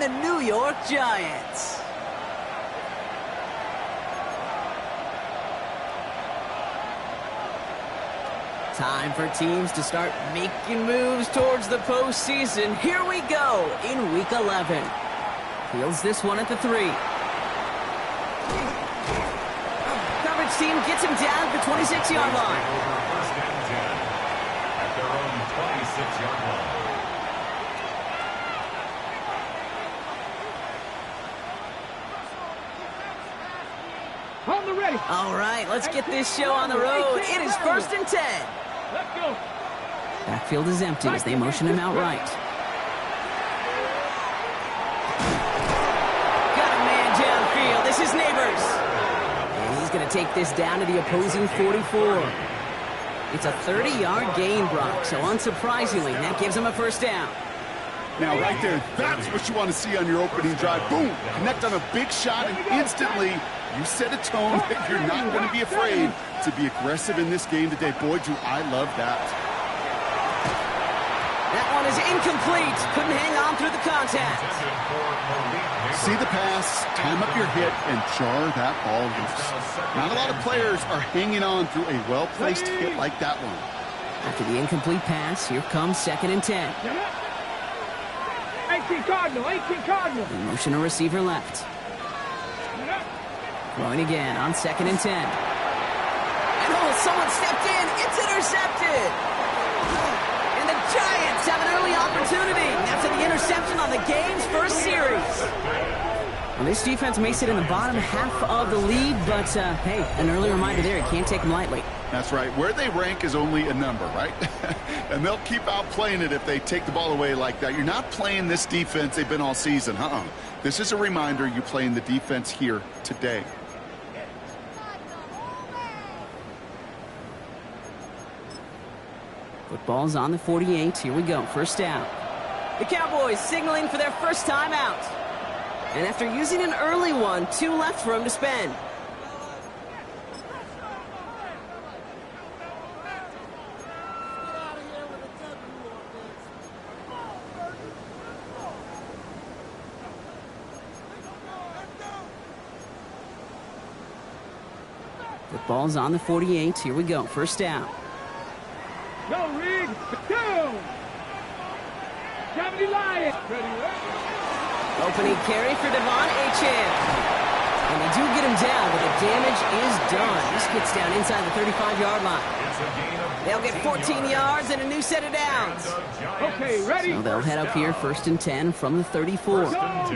the New York Giants. Time for teams to start making moves towards the postseason. Here we go in Week 11. Fields this one at the 3. Coverage team gets him down at the 26-yard line. First and 10 at their own 26-yard line. On the ready. All right, let's get this show on the road. It is 1st and 10. Let's go. Backfield is empty as they motion him out right. Got a man downfield. This is Neighbors. And he's going to take this down to the opposing 44. It's a 30-yard gain, Brock, so unsurprisingly, that gives him a first down. Now, right there, that's what you want to see on your opening drive. Boom! Connect on a big shot, and instantly, you set a tone that you're not going to be afraid to be aggressive in this game today. Boy, do I love that. That one is incomplete. Couldn't hang on through the contact. See the pass, time up your hit, and jar that ball loose. Not a lot of players are hanging on through a well-placed hit like that one. After the incomplete pass, here comes 2nd and 10. 18 Cardinal, 18 Cardinal. In motion a receiver left. Throwing again on 2nd and 10. And oh, someone stepped in. It's intercepted. And the Giants have an early opportunity after the interception on the game's first series. Well, this defense may sit in the bottom half of the league, but hey, an early reminder there, you can't take them lightly. That's right. Where they rank is only a number, right? And they'll keep outplaying it if they take the ball away like that. You're not playing this defense they've been all season. This is a reminder you playing the defense here today. Football's on the 48. Here we go. First down. The Cowboys signaling for their first time out. And after using an early one, 2 left for him to spend. Football's on the 48. Here we go. First down. Go, Rig. Go. Gravity Lion. Opening carry for Devon Achane. And they do get him down, but the damage is done. This gets down inside the 35-yard line. They'll get 14 yards and a new set of downs. Okay, ready. So they'll head up here 1st and 10 from the 34. Go,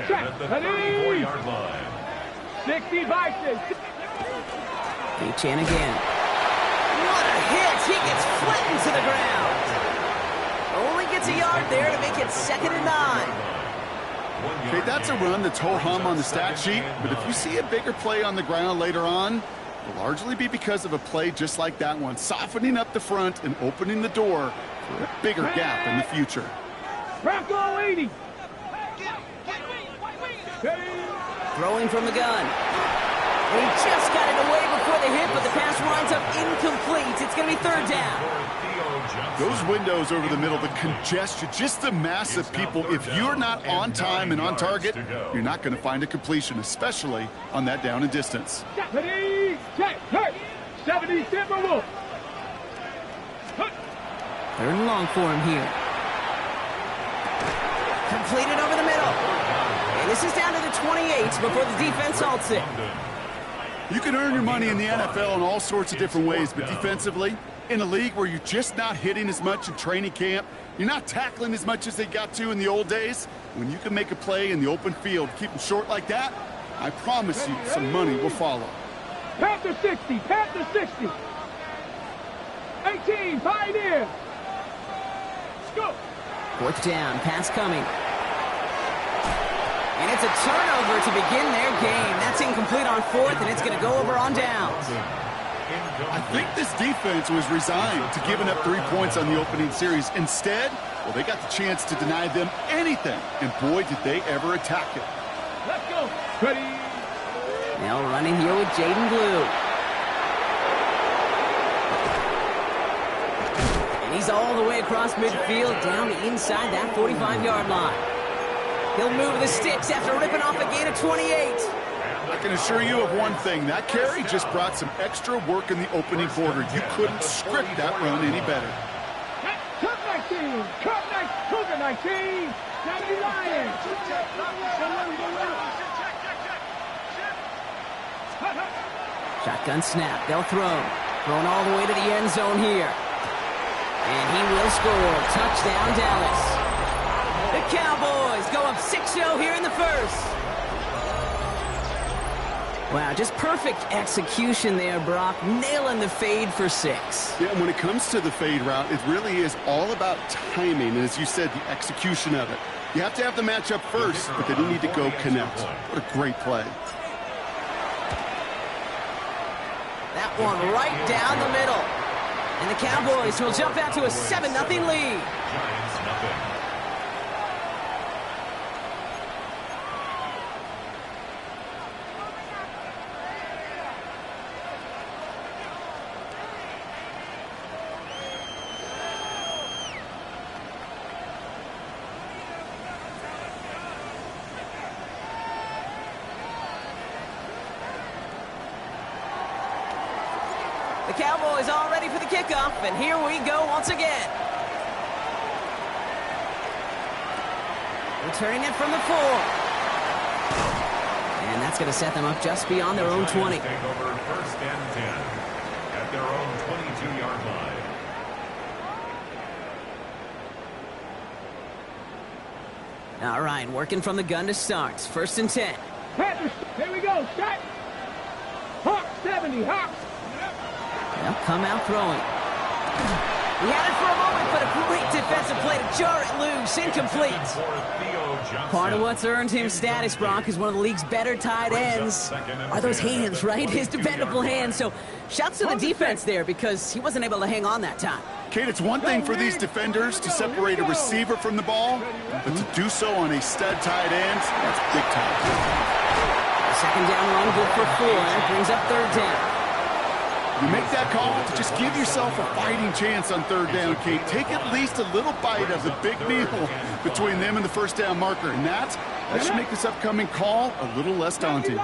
check. Ready. 60 Vikings. Achane again. What a hit! He gets flattened to the ground. Only gets a yard there to make it 2nd and 9. Okay, that's a run that's ho-hum on the stat sheet, but if you see a bigger play on the ground later on, it'll largely be because of a play just like that one, softening up the front and opening the door for a bigger gap in the future. Bronco 80. Throwing from the gun. He just got it away before the hit, but the pass winds up incomplete. It's going to be 3rd down. Those windows over the middle, the congestion, just the mass of people. If you're not on time and on target, you're not going to find a completion, especially on that down and distance. 70, check, 70, Timberwolf. 3rd and long for him here. Completed over the middle. And this is down to the 28 before the defense halts it. You can earn your money in the NFL in all sorts of different ways, but defensively, in a league where you're just not hitting as much in training camp, you're not tackling as much as they got to in the old days, when you can make a play in the open field, keep them short like that, I promise you some money will follow. Panther 60, Panther 60. 18, Pioneer. Let's go. 4th down, pass coming. And it's a turnover to begin their game. That's incomplete on 4th, and it's going to go over on downs. I think this defense was resigned to giving up 3 points on the opening series. Instead, well, they got the chance to deny them anything, and boy, did they ever attack it. Let's go. Ready. Now running here with Jaden Blue. And he's all the way across midfield down inside that 45-yard line. He'll move the sticks after ripping off a gain of 28. I can assure you of one thing. That carry just brought some extra work in the opening quarter. You couldn't script that run any better. Cut 19. Cut 19. Cougar 19. 70 Lions. Shotgun snap. They'll throw. Thrown all the way to the end zone here. And he will score. Touchdown, Dallas. The Cowboys go up 6-0 here in the first. Wow, just perfect execution there, Brock. Nailing the fade for 6. Yeah, and when it comes to the fade route, it really is all about timing. And as you said, the execution of it. You have to have the matchup first, but then you need to go connect. What a great play. That one right down the middle. And the Cowboys will jump out to a 7-0 lead. Giants nothing. The Cowboys all ready for the kickoff, and here we go once again. Returning it from the 4. And that's going to set them up just beyond their own 20. Take over 1st and 10 at their own 22-yard line. All right, working from the gun to start. 1st and 10. Panthers. Here we go. Start. Hawk 70. Hawk. They'll come out throwing. He had it for a moment, but a great defensive play to jar it loose. Incomplete. Part of what's earned him status, Brock, is one of the league's better tight ends. Are those hands, right? His dependable hands. So shouts to the defense there because he wasn't able to hang on that time. Kate, it's one thing for these defenders to separate a receiver from the ball, but to do so on a stud tight end, that's big time. Second down run, good for 4. That brings up 3rd down. You make that call to just give yourself a fighting chance on 3rd down, Kate. Take at least a little bite of the big meal between them and the 1st down marker, and that should make this upcoming call a little less daunting.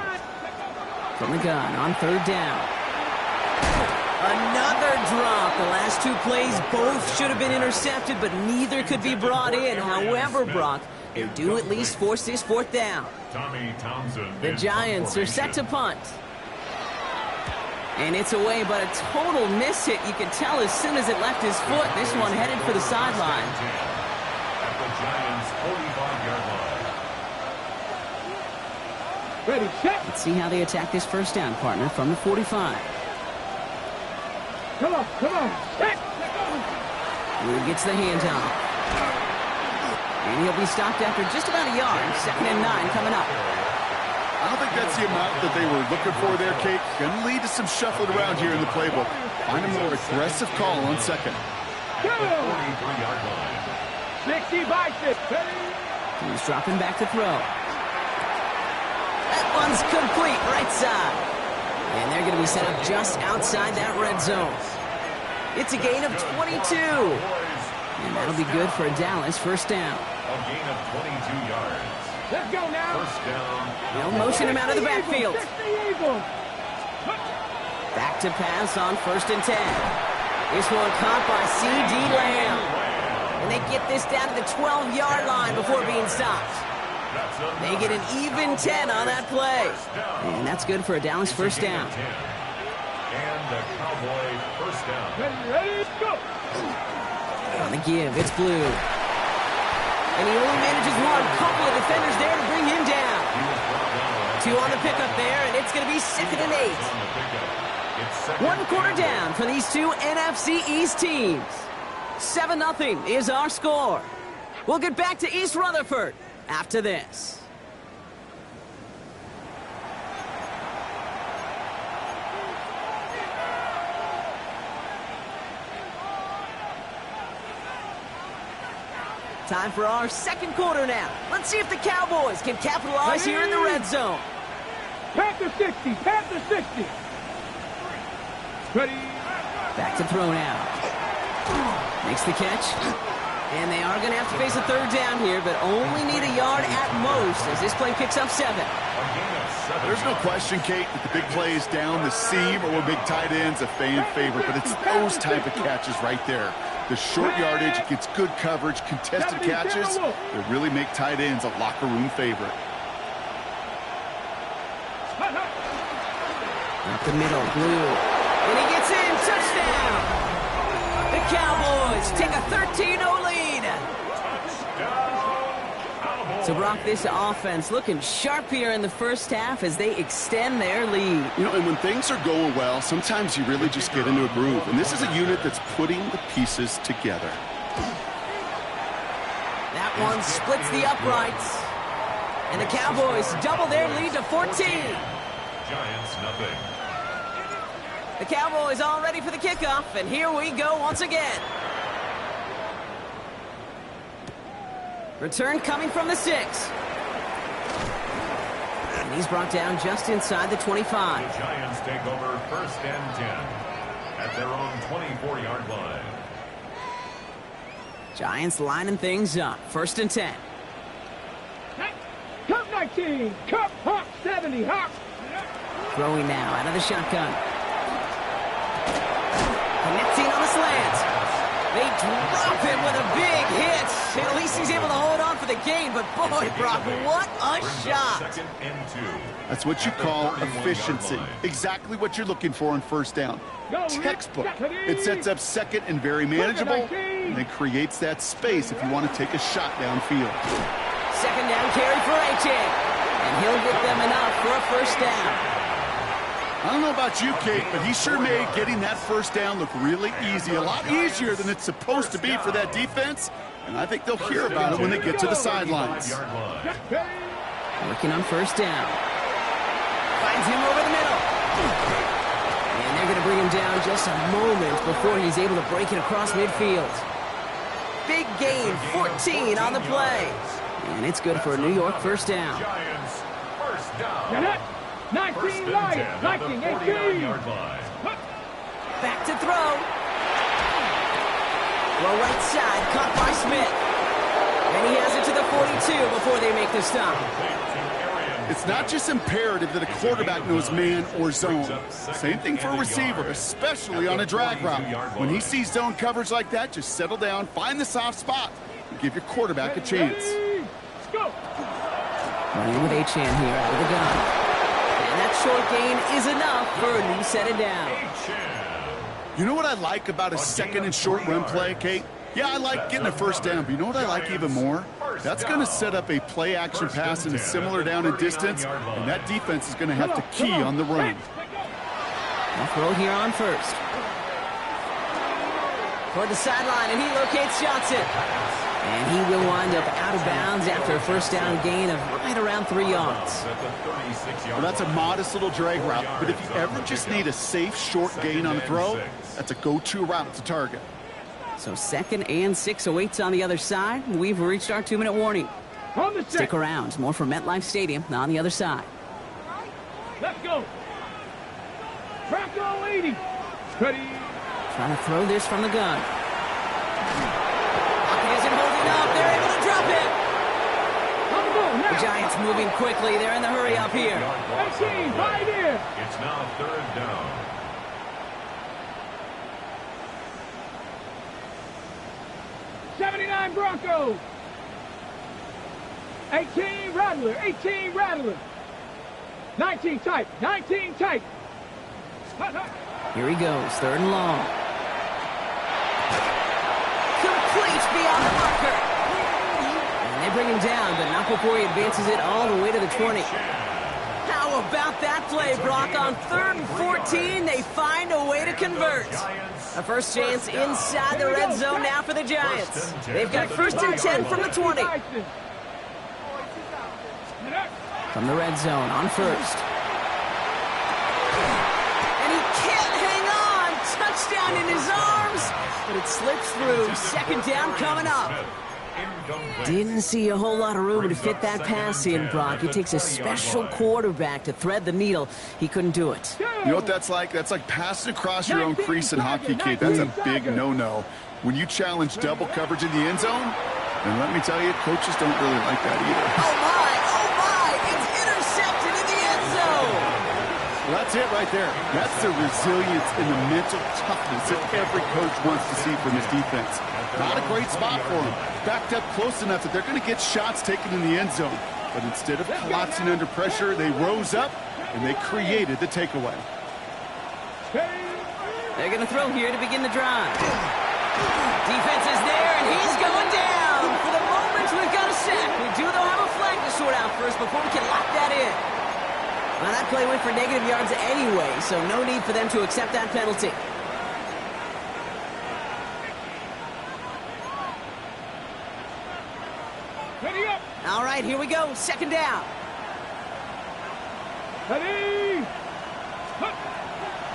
From the gun on 3rd down. Another drop. The last 2 plays both should have been intercepted, but neither could be brought in. However, Brock, they do at least force this 4th down. The Giants are set to punt. And it's away, but a total miss hit. You could tell as soon as it left his foot. This one headed for the sideline. At the Giants' 45-yard line. Ready, set. Let's see how they attack this 1st down, partner, from the 45. Come on, come on. Set. Blue gets the handoff. And he'll be stopped after just about a yard. 2nd and 9 coming up. I don't think that's the amount that they were looking for there, Kate. Going to lead to some shuffling around here in the playbook. Find a more aggressive call on 2nd. At the 43-yard line. 60 by 6. He's dropping back to throw. That one's complete, right side. And they're going to be set up just outside that red zone. It's a gain of 22. And that'll be good for a Dallas 1st down. A gain of 22 yards. Let's go now. 1st down. They'll motion him out of the backfield. Back to pass on 1st and 10. This one caught by C.D. Lamb. And they get this down to the 12-yard line before being stopped. They get an even 10 on that play. And that's good for a Dallas 1st down. And the Cowboy 1st down. Ready, go. On the give, it's Blue. And he only manages one. Couple of defenders there to bring him down. 2 on the pickup there, and it's going to be 2nd and 8. 1 quarter down for these 2 NFC East teams. 7-0 is our score. We'll get back to East Rutherford after this. Time for our 2nd quarter now. Let's see if the Cowboys can capitalize here in the red zone. Panther 60. Panther 60. Ready. Back to throw now. Makes the catch. And they are going to have to face a third down here, but only need a yard at most as this play picks up 7. There's no question, Kate, that the big plays down the seam or big tight ends a fan favorite, but it's those type of catches right there. The short yardage, it gets good coverage, contested catches that really make tight ends a locker room favorite. Up the middle, Blue. And he gets in, touchdown! The Cowboys take a 13-0 lead. So, Brock, this offense looking sharp here in the first half as they extend their lead. You know, and when things are going well, sometimes you really just get into a groove. And this is a unit that's putting the pieces together. That one splits the uprights. And the Cowboys double their lead to 14. Giants, nothing. The Cowboys all ready for the kickoff, and here we go once again. Return coming from the 6. And he's brought down just inside the 25. The Giants take over 1st and 10 at their own 24-yard line. Giants lining things up. 1st and 10. Cup 19. Cup Hawk 70. Hawk. Throwing now out of the shotgun. Connecting on the slant. They drop him with a big hit. At least he's able to hold on for the gain. But boy, Brock, what a shot. 2nd and 2. That's what you call efficiency. Exactly what you're looking for on first down. Textbook. It sets up second and very manageable, and it creates that space if you want to take a shot downfield. 2nd down carry for A-Chain. And he'll get them enough for a 1st down. I don't know about you, Kate, but he sure made getting that 1st down look really easy. A lot easier than it's supposed to be for that defense. And I think they'll hear about it when they get to the sidelines. Working on 1st down. Finds him over the middle. And they're going to bring him down just a moment before he's able to break it across midfield. Big gain, 14 on the play. And it's good for a New York 1st down. Giants, 1st down. 19 Lions. 19, 18. Back to throw. Well, right side, caught by Smith. And he has it to the 42 before they make the stop. It's not just imperative that a quarterback knows man or zone. Same thing for a receiver, especially on a drag route. When he sees zone coverage like that, just settle down, find the soft spot, and give your quarterback a chance. Let's go. Running with A-Chan here out of the gun. And that short gain is enough for a new set it down. You know what I like about a 2nd and short run play, Kate? Yeah, I like getting a 1st down, but you know what I like even more? That's going to set up a play-action pass in a similar down and distance, and that defense is going to have to key on the run. I'll throw here on 1st. Toward the sideline, and he locates Johnson. And he will wind up out of bounds after a 1st down gain of right around 3 yards. Well, that's a modest little drag route, but if you ever just need a safe, short gain on a throw, that's a go-to route to target. So 2nd and 6 awaits on the other side. We've reached our 2-minute warning. Stick around. More from MetLife Stadium on the other side. Let's go. Bronco 80. Ready. Trying to throw this from the gun. Isn't holding up. They're able to drop it. The Giants moving quickly. They're in the hurry up here. 18, right here. It's now 3rd down. '79 Broncos. 18 Rattler. 18 Rattler. 19 tight. 19 tight. Here he goes. 3rd and long. Complete beyond the marker. And they bring him down, but not before he advances it all the way to the 20. How about that play, Brock? On 3rd and 14, they find a way to convert. A 1st chance inside the red zone now for the Giants. They've got 1st and 10 from the 20. From the red zone on 1st. And he can't hang on. Touchdown in his arms. But it slips through. 2nd down coming up. Incomplete. Didn't see a whole lot of room to fit that pass in, Brock. It takes a special quarterback to thread the needle. He couldn't do it. You know what that's like? That's like passing across your own crease in hockey, kid. That's a big no-no. When you challenge double coverage in the end zone, and let me tell you, coaches don't really like that either. Oh, my! It's intercepted in the end zone! Well, that's it right there. That's the resilience and the mental toughness that every coach wants to see from his defense. Not a great spot for him. Backed up close enough that they're going to get shots taken in the end zone. But instead of collapsing under pressure, they rose up and they created the takeaway. They're going to throw here to begin the drive. Defense is there, and he's going down. For the moment, we've got a sack. We do, though, have a flag to sort out first before we can lock that in. Well, that play went for negative yards anyway, so no need for them to accept that penalty. Ready up. All right, here we go. Second down. Ready.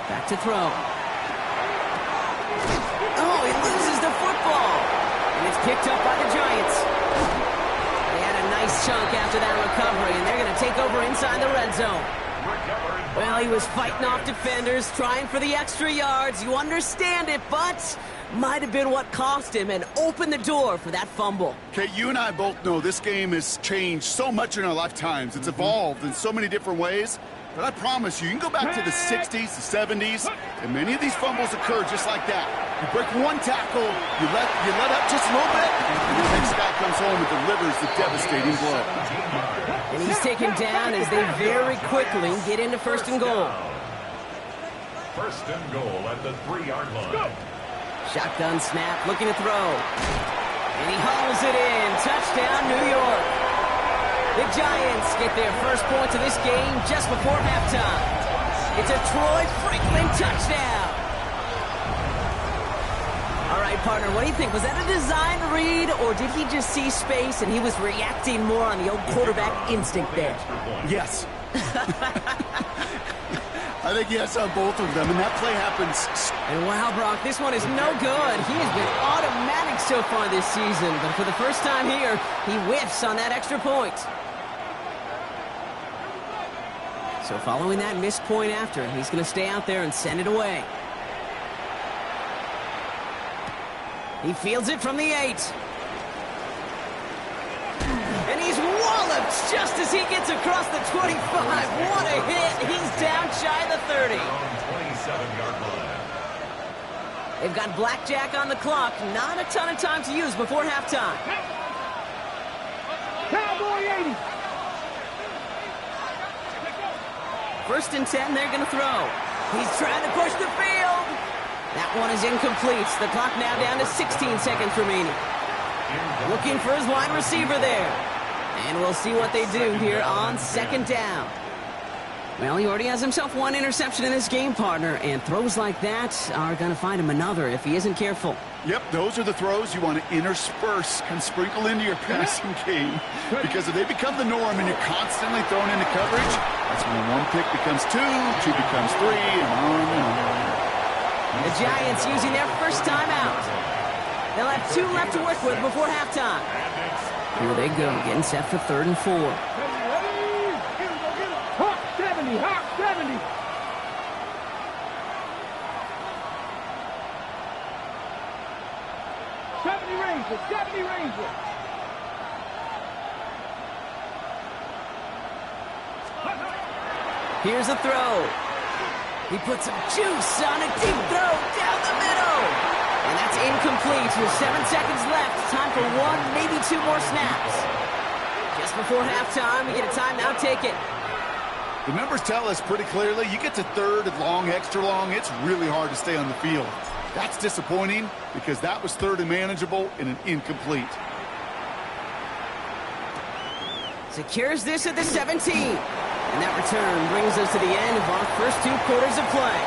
Back to throw. Oh, he loses the football. And it's picked up by the Giants. They had a nice chunk after that recovery, and they're going to take over inside the red zone. Well, he was fighting off defenders, trying for the extra yards. You understand it, but might have been what cost him and opened the door for that fumble. Okay, you and I both know this game has changed so much in our lifetimes. It's evolved in so many different ways. But I promise you can go back to the 60s, the 70s, and many of these fumbles occur just like that. You break one tackle, you let up just a little bit, and the next guy comes home and delivers the devastating blow. And he's taken down as they very quickly get into first and goal. First and goal at the 3-yard line. Shotgun snap, looking to throw. And he hauls it in. Touchdown, New York. The Giants get their first points of this game just before halftime. It's a Troy Franklin touchdown. All right, partner, what do you think? Was that a design read, or did he just see space and he was reacting more on the old quarterback instinct there? Yes. I think yes on both of them, and that play happens. And wow, Brock, this one is no good. He has been automatic so far this season, but for the first time here, he whiffs on that extra point. So following that missed point after, he's going to stay out there and send it away. He fields it from the 8. And he's walloped just as he gets across the 25. What a hit. He's down shy of the 30. 27-yard line. They've got blackjack on the clock. Not a ton of time to use before halftime. Cowboy 80. First and 10, they're going to throw. He's trying to push the field. That one is incomplete. The clock now down to 16 seconds remaining. Looking for his wide receiver there. And we'll see what they do here on second down. Well, he already has himself one interception in this game, partner, and throws like that are going to find him another if he isn't careful. Yep, those are the throws you want to intersperse and sprinkle into your passing game. Because if they become the norm and you're constantly thrown into coverage, that's when one pick becomes two becomes three, and on and on. The Giants using their first timeout. They'll have 2 left to work with before halftime. Here they go, getting set for 3rd and 4. Hawk 70, Hawk 70. Ranger, 70 Ranger. Here's a throw. He puts some juice on a deep throw down the middle. And that's incomplete with 7 seconds left. Time for 1, maybe 2 more snaps. Just before halftime, we get a timeout. Take it. The numbers tell us pretty clearly, you get to 3rd and long, extra long, it's really hard to stay on the field. That's disappointing because that was 3rd and manageable and an incomplete. Secures this at the 17. And that return brings us to the end of our first 2 quarters of play.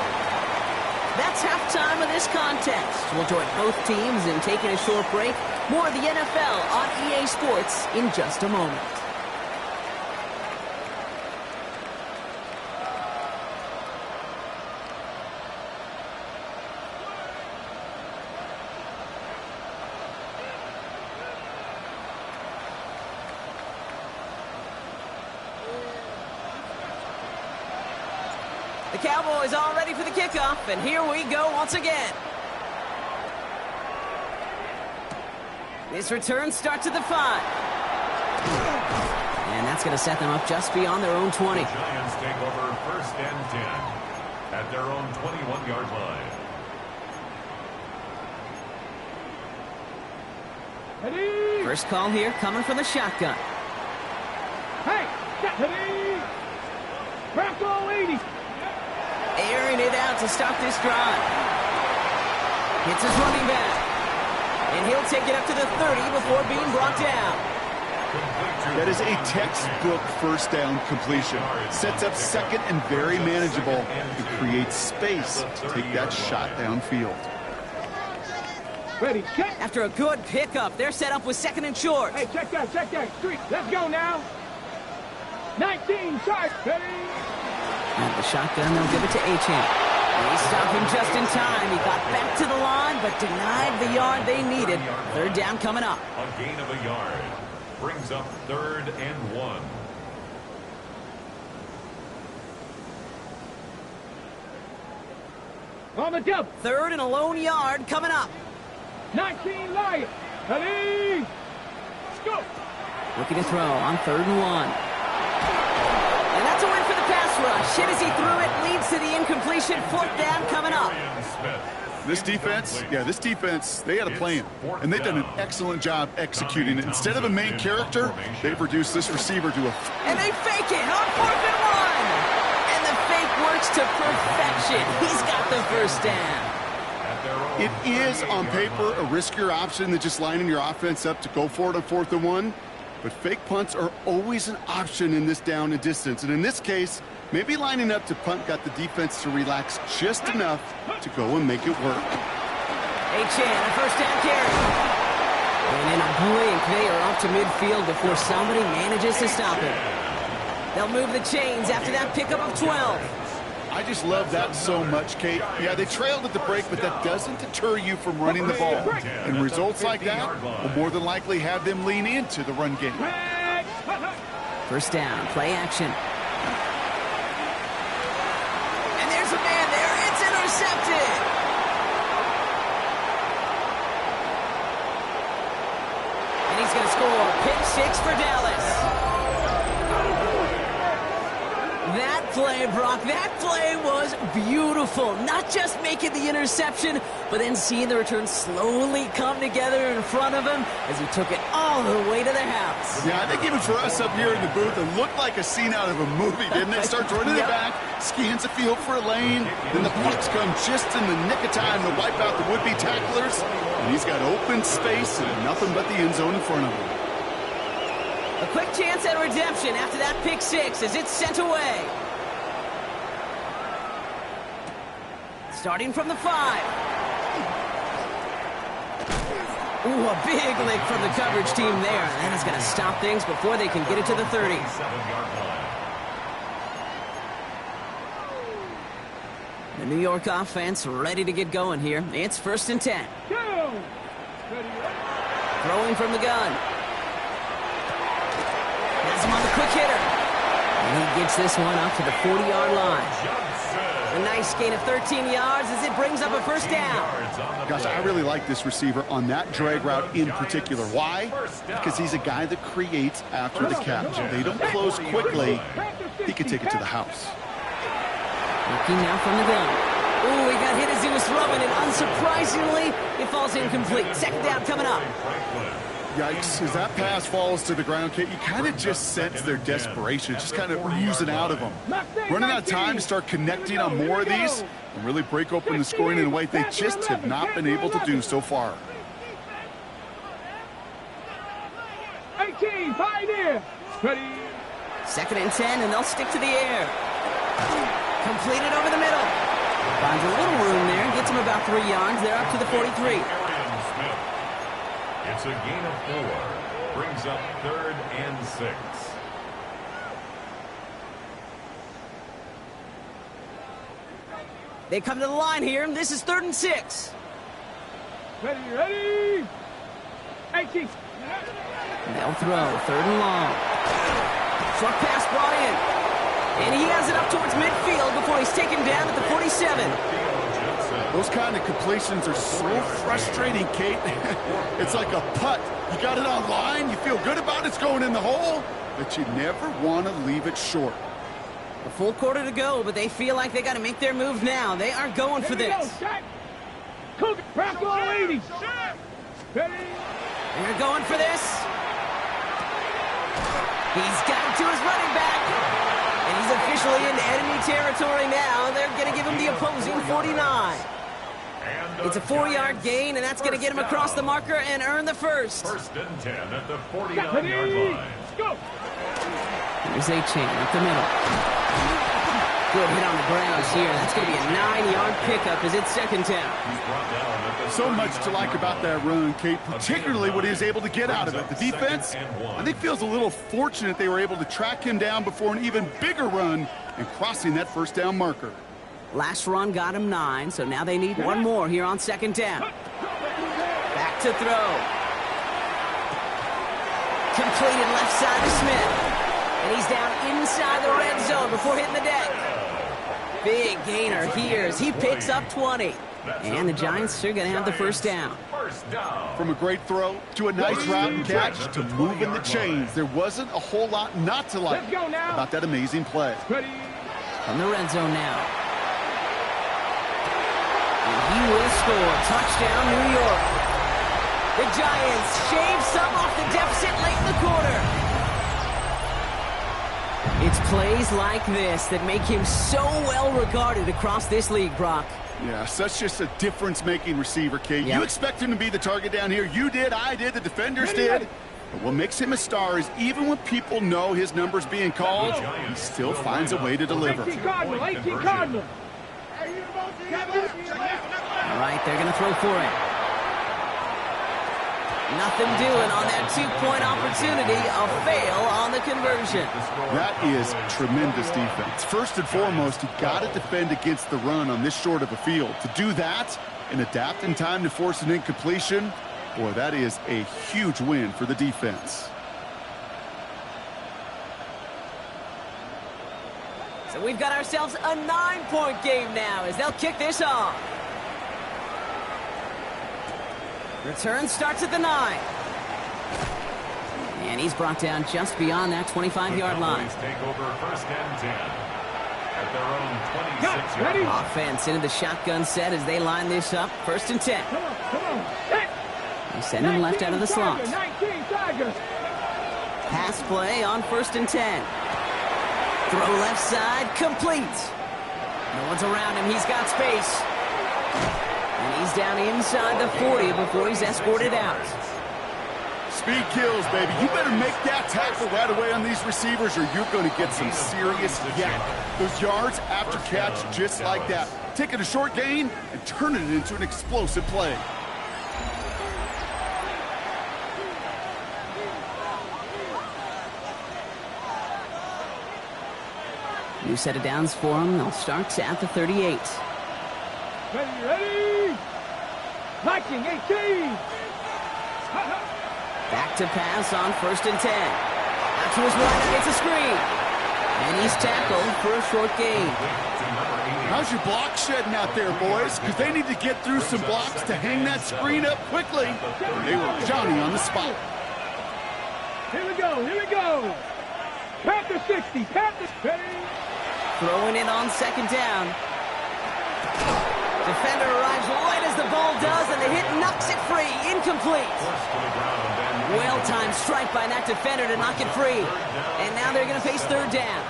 That's halftime of this contest. We'll join both teams in taking a short break. More of the NFL on EA Sports in just a moment. The Cowboys all ready for the kickoff, and here we go once again. This return starts at the 5. And that's going to set them up just beyond their own 20. The Giants take over 1st and 10 at their own 21-yard line. Ready? First call here coming from the shotgun. Hey, get ready. Back all 80. Airing it out to start this drive. Hits his running back. And he'll take it up to the 30 before being brought down. That is a textbook first down completion. Sets up second and very manageable and creates space to take that shot downfield. Ready, check. After a good pickup, they're set up with 2nd and short. Hey, check that, check that. 3, let's go now. 19, start. Ready? At the shotgun, they'll give it to Achane. They stop him just in time. He got back to the line, but denied the yard they needed. 3rd down coming up. A gain of a yard. Brings up 3rd and 1. On the double. 3rd and a lone yard coming up. 19, Lions. Ready? Let's go. Looking to throw on 3rd and 1. And that's a win for the pass rush. Hit as he threw it, leads to the incompletion. 4th down coming up. This defense, they had a plan, and they've done an excellent job executing it. Instead of a main character, they've reduced this receiver to a... And they fake it on 4th and 1. And the fake works to perfection. He's got the 1st down. It is, on paper, a riskier option than just lining your offense up to go for it on 4th and 1. But fake punts are always an option in this down and distance. And in this case, maybe lining up to punt got the defense to relax just enough to go and make it work. Achane, a 1st down carry. And in a blink, they are off to midfield before somebody manages to stop it. They'll move the chains after that pickup of 12. I just love that so much, Kate. Yeah, they trailed at the break, but that doesn't deter you from running the ball. And results like that will more than likely have them lean into the run game. 1st down, play action. And there's a man there. It's intercepted. And he's going to score. Pick 6 for Dallas. That play, Brock, that play was beautiful. Not just making the interception, but then seeing the return slowly come together in front of him as he took it all the way to the house. Yeah, I think even for us up here in the booth, it looked like a scene out of a movie, didn't it? Starts running it back, scans the field for a lane, then the blocks come just in the nick of time to wipe out the would-be tacklers, and he's got open space and nothing but the end zone in front of him. A quick chance at redemption after that pick 6 as it's sent away. Starting from the 5. Ooh, a big lick from the coverage team there. That is going to stop things before they can get it to the 30. The New York offense ready to get going here. It's 1st and 10. Throwing from the gun. Has him on the quick hitter. And he gets this one up to the 40-yard line. A nice gain of 13 yards as it brings up a 1st down. Gosh, I really like this receiver on that drag route in particular. Why? Because he's a guy that creates after the catch. They don't close quickly. He can take it to the house. Looking now from the gun. Ooh, he got hit as he was throwing, and unsurprisingly, it falls incomplete. 2nd down coming up. Yikes, as that pass falls to the ground, Kate, you kind of just sense their desperation, just kind of oozing out of them. Running out of time to start connecting on more of these and really break open the scoring in a way they just have not been able to do so far. 18, 5 there. Ready. 2nd and 10, and they'll stick to the air. Completed over the middle. Finds a little room there, gets him about 3 yards. They're up to the 43. It's a gain of 4. Brings up 3rd and 6. They come to the line here, and this is 3rd and 6. Ready, ready. 18. They'll throw 3rd and long. Short pass brought in. And he has it up towards midfield before he's taken down at the 47. Those kind of completions are so frustrating, Kate. It's like a putt. You got it on line, you feel good about it's going in the hole, but you never want to leave it short. A full quarter to go, but they feel like they got to make their move now. They are going for this. Press all 80. They're going for this. He's got it to his running back. And he's officially into enemy territory now. They're going to give him the opposing 49. It's a 4-yard gain, and that's going to get him across the marker and earn the first. First and 10 at the 49-yard line. Go. Here's A-Chain up the middle. Good hit on the ground here. That's going to be a 9-yard pickup as it's second down. So much to like about that run, Kate, particularly what he was able to get out of it. The defense, I think, feels a little fortunate they were able to track him down before an even bigger run and crossing that first down marker. Last run got him 9, so now they need one more here on second down. Back to throw. Completed left side to Smith. And he's down inside the red zone before hitting the deck. Big gainer here as he picks up 20. And the Giants are going to have the first down. From a great throw to a nice route and catch to moving the chains, there wasn't a whole lot not to like about that amazing play. From the red zone now. And he will score. Touchdown, New York. The Giants shave some off the deficit late in the quarter. It's plays like this that make him so well regarded across this league, Brock. Yeah, such just a difference-making receiver, Kate. Yep. You expect him to be the target down here. You did, I did, the defenders did. But what makes him a star is even when people know his number's being called, he still finds a way to deliver. 18 Cardinal. All right, they're going to throw for it. Nothing doing on that two-point opportunity. A fail on the conversion. That is tremendous defense. First and foremost, you got to defend against the run on this short of a field. To do that and adapt in time to force an incompletion, boy, that is a huge win for the defense. So we've got ourselves a 9-point game now as they'll kick this off. Return starts at the 9. And he's brought down just beyond that 25-yard line. Take over first and 10 at their own 26-yard line. Offense into the shotgun set as they line this up. First and 10. Come on. They send him left out of the slot. 19 Tigers. Pass play on first and 10. Throw left side, complete. No one's around him. He's got space. And he's down inside the 40 before he's escorted out. Speed kills, baby. You better make that tackle right away on these receivers or you're going to get some serious yak. Those yards after catch just like that. Taking a short gain and turning it into an explosive play. New set of downs for him. They'll start at the 38. Ready. 19, 18. Back to pass on first and 10. Out to his right against a screen. And he's tackled for a short gain. How's your block shedding out there, boys? Because they need to get through some blocks to hang that screen up quickly. They were Johnny on the spot. Here we go. Panther 60. Panther 30. Throwing it on second down. Defender arrives right as the ball does, and the hit knocks it free. Incomplete. Well-timed strike by that defender to knock it free. And now they're going to face third down.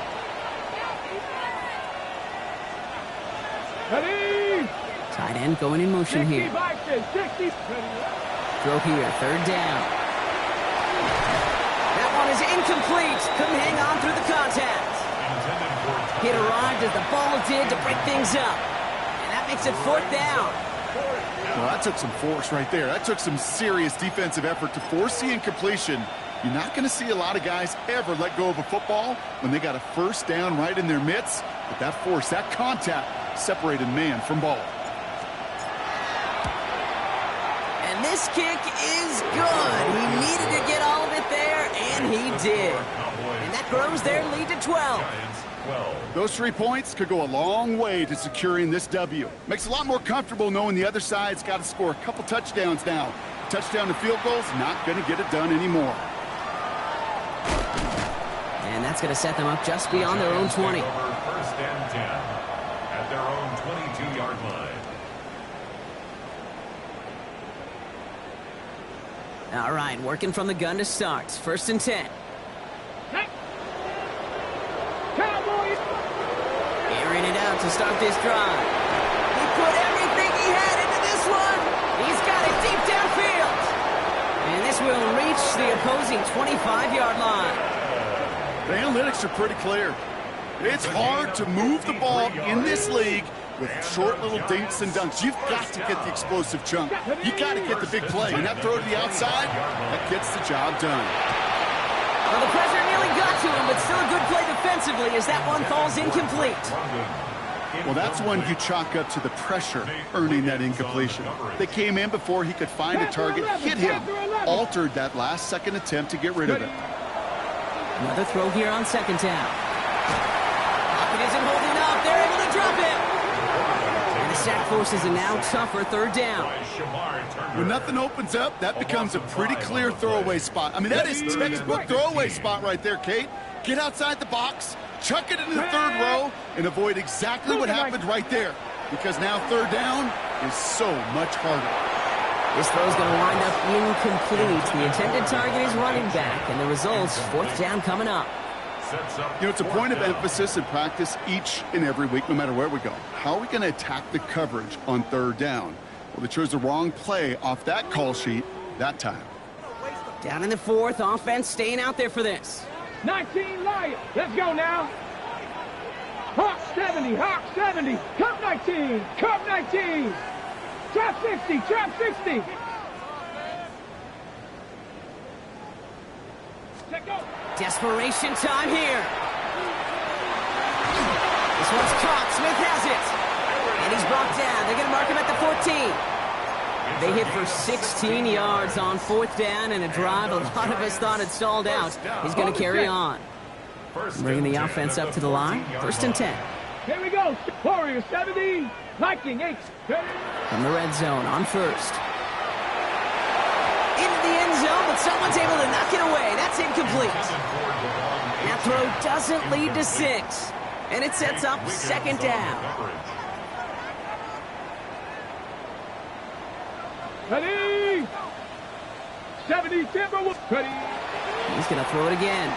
Ready. Tight end going in motion 60 here. 60. Throw here, third down. That one is incomplete. Couldn't hang on through the contact. Hit arrived as the ball did to break things up. And that makes it fourth down. Well, that took some force right there. That took some serious defensive effort to force the incompletion. You're not going to see a lot of guys ever let go of a football when they got a first down right in their midst. But that force, that contact, separated man from ball. And this kick is good. He needed to get all of it there, and he did. And that grows their lead to 12. 12. Those 3 points could go a long way to securing this W. Makes it a lot more comfortable knowing the other side's got to score a couple touchdowns now. Touchdown to field goals, not going to get it done anymore. And that's going to set them up just beyond their own 20. First and 10 at their own 22-yard line. All right, working from the gun to start. First and 10. Cowboys. Airing it out to start this drive. He put everything he had into this one. He's got it deep downfield. And this will reach the opposing 25-yard line. The analytics are pretty clear. It's hard to move the ball in this league with short little dinks and dunks. You've got to get the explosive chunk. You got to get the big play. And that throw to the outside, that gets the job done. Well, the pressure nearly got to him, but still a good play defensively as that one falls incomplete. Well, that's one you chalk up to the pressure earning that incompletion. They came in before he could find a target, hit him, altered that last-second attempt to get rid of it. Another throw here on second down. Pocket isn't holding up. They're able to drop it. And the sack forces a now tougher third down. When nothing opens up, that becomes a pretty clear throwaway spot. I mean, that is textbook throwaway spot right there, Kate. Get outside the box, chuck it into the third row, and avoid exactly what happened right there. Because now third down is so much harder. This throw is going to wind up incomplete. The intended target is running back, and the result's fourth down coming up. You know, it's a point of emphasis in practice each and every week, no matter where we go. How are we going to attack the coverage on third down? Well, they chose the wrong play off that call sheet that time. Down in the fourth, offense staying out there for this. 19 Lions. Let's go now. Hawk 70, Hawk 70. Cup 19, Cup 19. Trap 60, Trap 60. Let go. Desperation time here. This one's caught. Smith has it. And he's brought down. They're going to mark him at the 14. They hit for 16 yards on fourth down and a drive a lot of us thought had stalled out. He's going to carry on. Bringing the offense up to the line. First and 10. Here we go. Warriors 70, Viking 8. From the red zone on first. Into the end zone, but someone's able to knock it away. That's incomplete. That throw doesn't lead to 6. And it sets up second down. Ready. 70 Timberwolves. Ready. He's going to throw it again.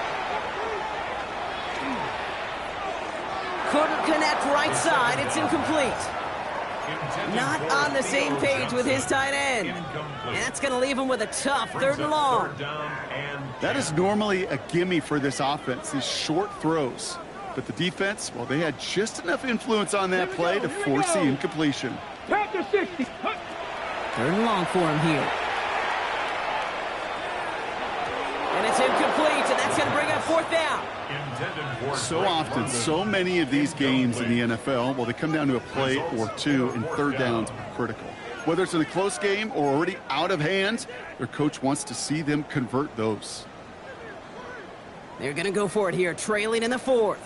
Couldn't connect right side. It's incomplete. Not on the same page with his tight end. And that's going to leave him with a tough third and long. That is normally a gimme for this offense, these short throws. But the defense, well, they had just enough influence on that play to force the incompletion. Panther 60. Third and long for him here. And it's incomplete, and that's going to bring up fourth down. So often, so many of these games in the NFL, well, they come down to a play or two, and third downs are critical. Whether it's in a close game or already out of hand, their coach wants to see them convert those. They're going to go for it here, trailing in the fourth.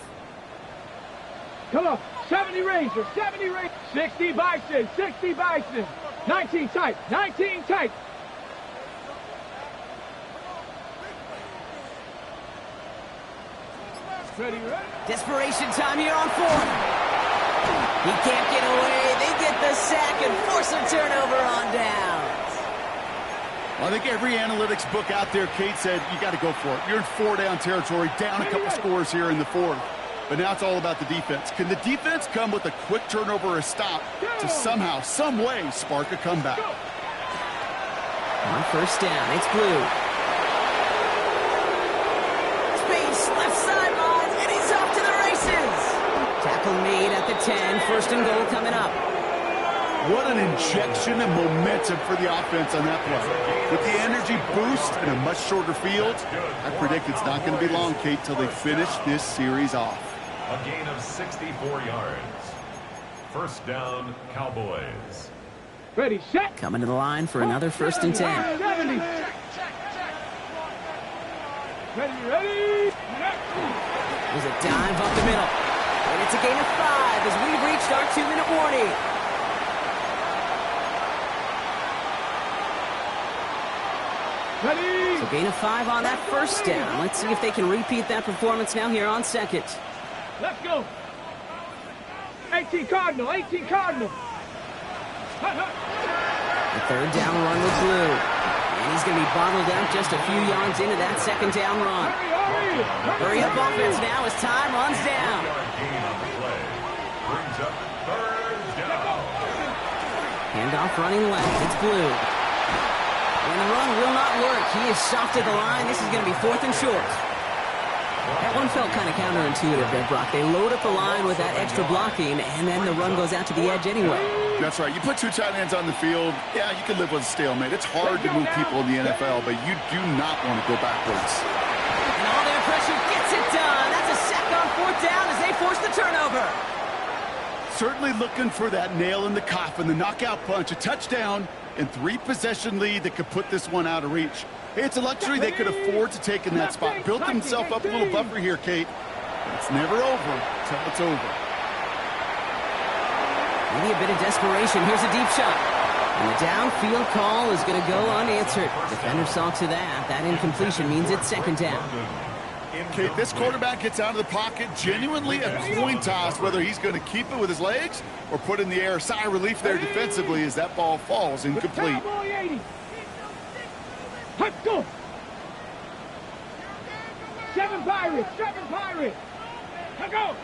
Come on. 70 Rangers, 70 Rangers. 60 Bison, 60 Bison. 19 tight, 19 tight. Ready, ready. Desperation time here on fourth. He can't get away. They get the sack and force a turnover on downs. Well, I think every analytics book out there, Kate, said you got to go for it. You're in four-down territory, down a couple scores here in the fourth. But now it's all about the defense. Can the defense come with a quick turnover or a stop to somehow, some way, spark a comeback? On first down, it's Blue. Space, left sideline, and he's off to the races. Tackle made at the 10, first and goal coming up. What an injection of momentum for the offense on that play. With the energy boost in a much shorter field, I predict it's not going to be long, Kate, till they finish this series off. A gain of 64 yards. First down, Cowboys. Ready, set. Coming to the line for another first and 10. 70. Ready, ready. There's a dive up the middle. It's a gain of 5 as we've reached our 2-minute warning. Ready? So gain of 5 on that first down. Let's see if they can repeat that performance now here on second. Let's go. 18 Cardinal, 18 Cardinal. The third down run with Blue. And he's going to be bottled out just a few yards into that second down run. Hurry up offense now as time runs down. Gain on the play. Brings up third down. Handoff running left. It's Blue. And the run will not work. He is soft at the line. This is going to be 4th and short. That one felt kind of counterintuitive there, Brock. They load up the line with that extra blocking, and then the run goes out to the edge anyway. That's right. You put 2 tight ends on the field, yeah, you can live with a stalemate. It's hard to move people in the NFL, but you do not want to go backwards. And all their pressure gets it done. That's a sack on 4th down as they force the turnover. Certainly looking for that nail in the coffin, the knockout punch, a touchdown, and 3-possession lead that could put this one out of reach. It's a luxury they could afford to take in that spot. Built himself up a little buffer here, Kate. It's never over until it's over. Maybe a bit of desperation. Here's a deep shot. And the downfield call is going to go unanswered. Defender saw to that. That incompletion means it's second down. Kate, this quarterback gets out of the pocket, genuinely a coin toss whether he's going to keep it with his legs or put in the air. Sigh of relief there defensively as that ball falls incomplete. Cowboy 80. Let's go. 7 Pirates, 7 Pirates. Let's go.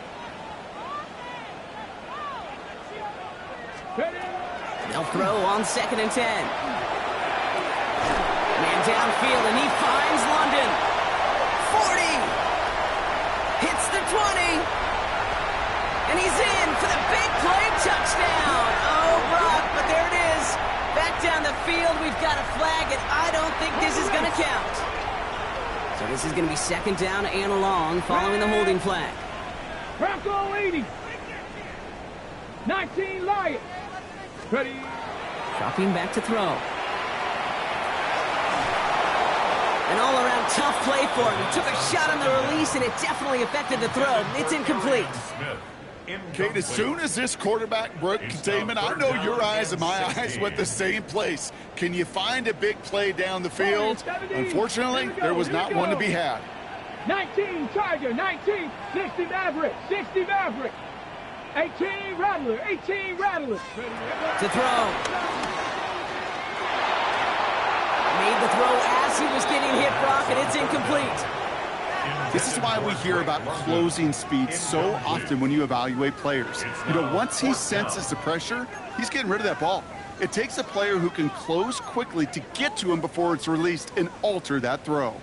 Ready? They'll throw on 2nd and 10. Man downfield, and he finds London. 40. Hits the 20. And he's in for the big play touchdown. Oh, Brock, but there it is. Back down the field, we've got a flag, and I don't think this is going to count. So this is going to be second down and long following the holding flag. Bronco 80. 19 Lions. Ready? Dropping back to throw. An all-around tough play for him. He took a shot on the release, and it definitely affected the throw. It's incomplete. Kate, as soon as this quarterback broke containment, I know your eyes and my eyes went the same place. Can you find a big play down the field? Unfortunately, there was not one to be had. 19 Tiger, 19, 60 Maverick, 60 Maverick. 18 Rattler, 18 Rattler. To throw. Made the throw as he was getting hit, Brock, and it's incomplete. This is why we hear about closing speed so often when you evaluate players. You know, once he senses the pressure, he's getting rid of that ball. It takes a player who can close quickly to get to him before it's released and alter that throw.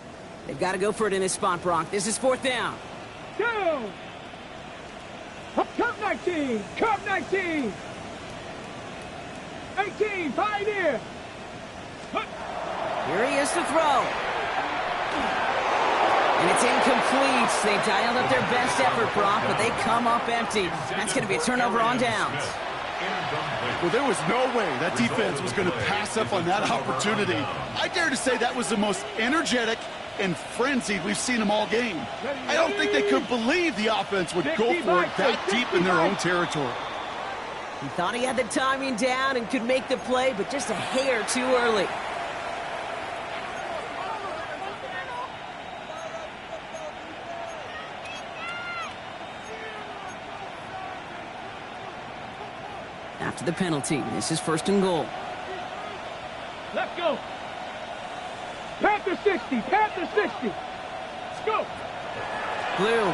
They've got to go for it in this spot, Brock. This is 4th down. Down. Cup 19, Cup 19. 18, Pioneer. Here he is to throw. And it's incomplete. They dialed up their best effort, Brock, but they come up empty. That's going to be a turnover on downs. Well, there was no way that defense was going to pass up on that opportunity. I dare to say that was the most energetic and frenzied we've seen them all game. I don't think they could believe the offense would go for it that deep in their own territory. He thought he had the timing down and could make the play, but just a hair too early. After the penalty, this is 1st and goal. Let's go. Panther 60, Panther 60. Let's go. Blue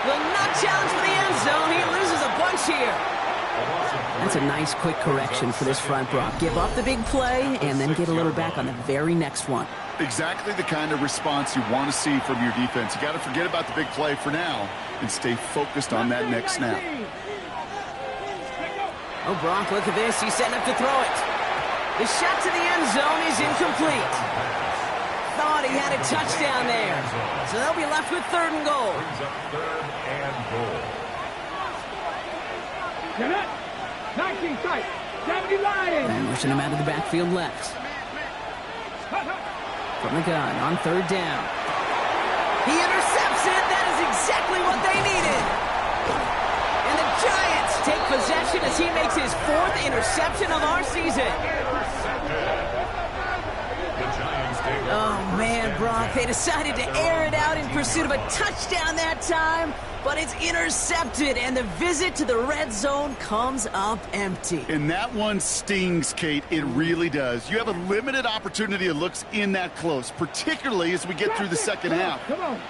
will not challenge for the end zone. He loses a bunch here. That's a nice quick correction for this front, Brock. Give up the big play and then get a little back on the very next one. Exactly the kind of response you want to see from your defense. You got to forget about the big play for now and stay focused on that next snap. Oh, Brock, look at this. He's setting up to throw it. The shot to the end zone is incomplete. Thought he had a touchdown there. So they'll be left with 3rd and goal. 19 tight. 70 Lions. And pushing him out of the backfield left. From the gun on 3rd down. He intercepts it. That is exactly what they needed. interception of our season. Oh, man, Brock, they decided to air it out in pursuit of a touchdown that time, but it's intercepted, and the visit to the red zone comes up empty. And that one stings, Kate. It really does. You have a limited opportunity to look in that close, particularly as we get through the second half.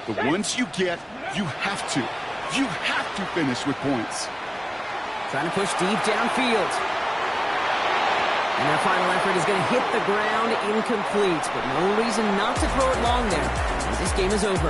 But once you get, you have to. You have to finish with points. Trying to push deep downfield. And their final effort is going to hit the ground incomplete, but no reason not to throw it long there, as this game is over.